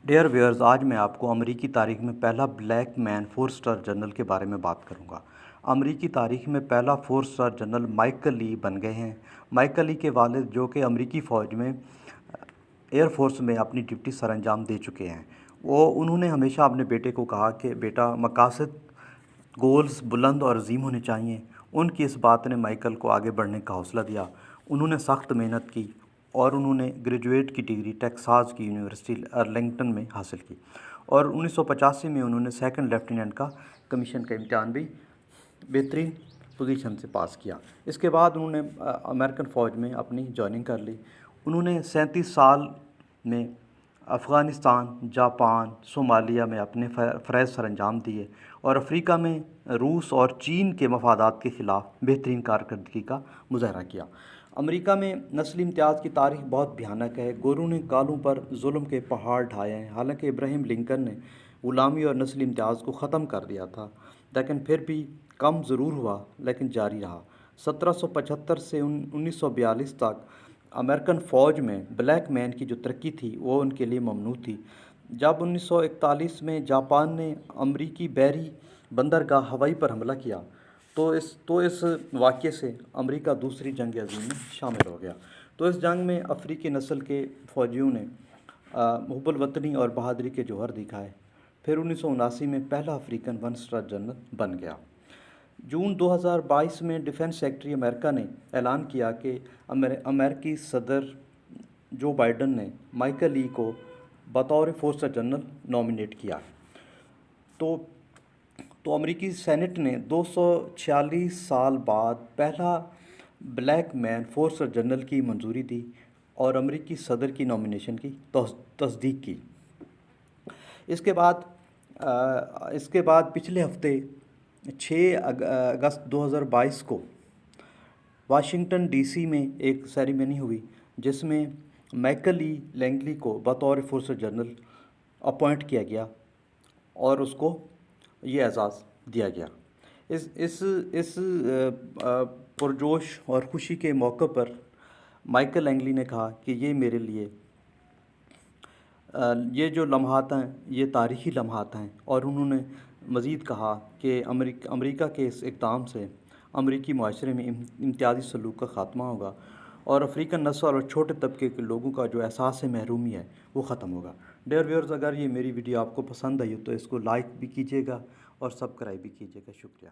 Dear viewers, आज मैं आपको अमेरिकी तारीख में पहला ब्लैक मैन 4 स्टार जनरल के बारे में बात करूंगा। अमेरिकी तारीख में पहला 4 स्टार जनरल माइकल ली बन गए हैं। माइकल ली के वालिद, जो कि अमेरिकी फ़ौज में एयरफोर्स में अपनी ड्यूटी सरअंजाम दे चुके हैं, उन्होंने हमेशा अपने बेटे को कहा कि बेटा, मकासद गोल्स बुलंद और अजीम होने चाहिए। उनकी इस बात ने माइकल को आगे बढ़ने का हौसला दिया। उन्होंने सख्त मेहनत की और उन्होंने ग्रेजुएट की डिग्री टेक्सास की यूनिवर्सिटी अर्लिंगटन में हासिल की और 1985 में उन्होंने सेकंड लेफ्टिनेंट का कमीशन का इम्तिहान भी बेहतरीन पोजीशन से पास किया। इसके बाद उन्होंने अमेरिकन फ़ौज में अपनी जॉइनिंग कर ली। उन्होंने 37 साल में अफ़गानिस्तान, जापान, सोमालिया में अपने फ़रज़ सरअंजाम दिए और अफ्रीका में रूस और चीन के मफादात के ख़िलाफ़ बेहतरीन कारकर्दगी का मुज़ाहरा किया। अमेरिका में नस्ली इम्तियाज़ की तारीख़ बहुत भयानक है। गोरों ने कालों पर जुल्म के पहाड़ ढाए हैं। हालांकि इब्राहिम लिंकन ने ग़ुलामी और नस्ली इम्तियाज़ को ख़त्म कर दिया था, लेकिन फिर भी कम ज़रूर हुआ, लेकिन जारी रहा। 1775 से 1942 तक अमेरिकन फ़ौज में ब्लैक मैन की जो तरक्की थी वो उनके लिए ममनू थी। जब 1941 में जापान ने अमरीकी बहरी बंदरगाह हवाई पर हमला किया तो इस वाक़ये से अमेरिका दूसरी जंग अज़ीम में शामिल हो गया। तो इस जंग में अफ्रीकी नस्ल के फ़ौजियों ने हुब्बुल वतनी और बहादुरी के जौहर दिखाए। फिर 1979 में पहला अफ्रीकन 1 स्टार जनरल बन गया। जून 2022 में डिफेंस सेक्रेटरी अमेरिका ने ऐलान किया कि अमेरिकी सदर जो बाइडन ने माइकल ली को बतौर 4 स्टार जनरल नॉमिनेट किया। तो अमेरिकी सेनेट ने 246 साल बाद पहला ब्लैक मैन 4 स्टार जनरल की मंजूरी दी और अमेरिकी सदर की नॉमिनेशन की तस्दीक की। इसके बाद पिछले हफ्ते 6 अगस्त 2022 को वाशिंगटन डीसी में एक सेरेमनी हुई जिसमें माइकल ली लैंगली को बतौर 4 स्टार जनरल अपॉइंट किया गया और उसको ये एजाज़ दिया गया। इस पुरजोश और ख़ुशी के मौके पर माइकल लैंगली ने कहा कि ये मेरे लिए ये जो लम्हात हैं ये तारीख़ी लम्हात हैं, और उन्होंने मज़ीद कहा कि अमेरिका के इस इक़दाम से अमेरिकी माशरे में इम्तियाज़ी सलूक का ख़ात्मा होगा और अफ्रीकन नस्ल और छोटे तबके के लोगों का जो एहसास महरूमी है वो ख़त्म होगा। डियर व्यूअर्स, अगर ये मेरी वीडियो आपको पसंद आई हो तो इसको लाइक भी कीजिएगा और सब्सक्राइब भी कीजिएगा। शुक्रिया।